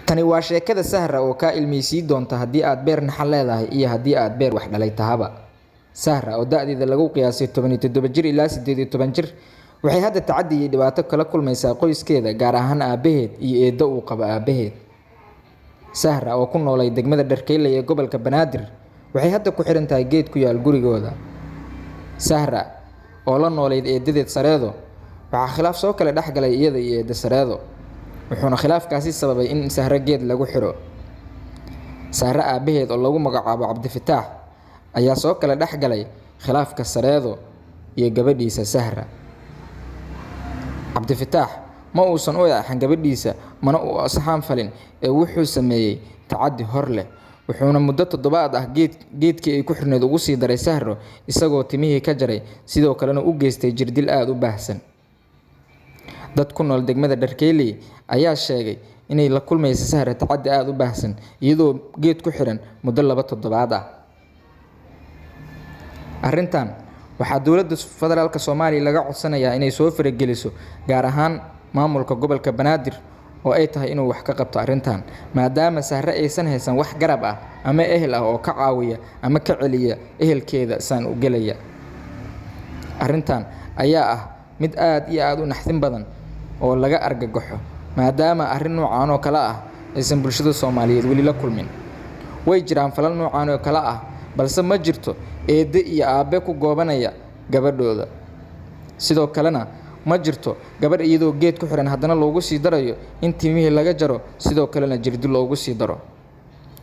Tani waa sheekada Sahra oo ka ilmeysiin doonta haddii aad beer naxal leedahay iyo haddii aad beer wax dhalay tahaba. Sahra oo da'deeda lagu qiyaasay 17 jir ilaa 18 jir waxay hadda tacaddi iyo dhibaato kala kulmaysaa qoyskeeda gaar ahaan aabaheed iyo eedo uu qabo aabaheed. Sahra oo ku noolay degmada Dharkeyle ee gobolka Banaadir waxay hadda ku xiran tahay geed ku yaal gurigooda. Sahra oo la noolayd eedadeed Sareedo waxaa khilaaf soo kala dhexgalay iyada iyo eeda Sareedo wuxuuna khilaafkaasi sababay in Sahra geed lagu xiro. Sahra aabaheed oo lagu magacaabo Cabdifataax ayaa soo kala dhexgalay khilaafka Sareedo iyo gabadhiisa Sahra. Cabdifataax ma uusan u eexan gabadhiisa mana uu asxaan falin ee wuxuu sameeyay tacaddi hor leh wuxuuna muddo 7 ah geedkii ay ku xirneed ugu sii daray Sahra isagoo timihii ka jaray sidoo kalena u geystay jirdil aad u baahsan. Dad ku nool degmada Dharkeyle ayaa sheegay inay la kulmayso Sahra tacaddi aad u baahsan iyadoo geed ku xiran muddo 2 toddobaad ah. Arrintan waxaa dowladda federaalka Soomaaliya laga codsanayaa inay soo farageliso gaar ahaan maamulka gobolka Banaadir oo ay tahay inuu wax ka qabto arrintan maadaama Sahra aysan haysan wax garab ah ama ehel ah oo ka caawiya ama ka celiya ehelkeeda san u galaya. Arrintan ayaa ah mid aad iyo aad u naxdin badan oo laga argagaxo maadaama arrin noocan oo kala ah aysan bulshada Soomaaliyeed wali la kulmin. Way jiraan falal noocan oo kala ah balse ma jirto eedo iyo aabe ku goobanaya gabadhooda. Sidoo kalena ma jirto gabadh iyadoo geed ku xiran haddana loogu sii darayo in timihii laga jaro sidoo kalena jirdil loogu sii daro.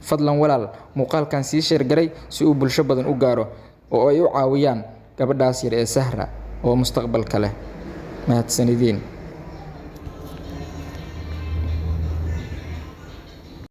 Fadlan walaal muuqaalkan sii sheer garay si uu bulsho badan u gaaro oo ay u caawiyaan gabadhaas yar ee Sahra oo mustaqbalka leh. mahadsanidin.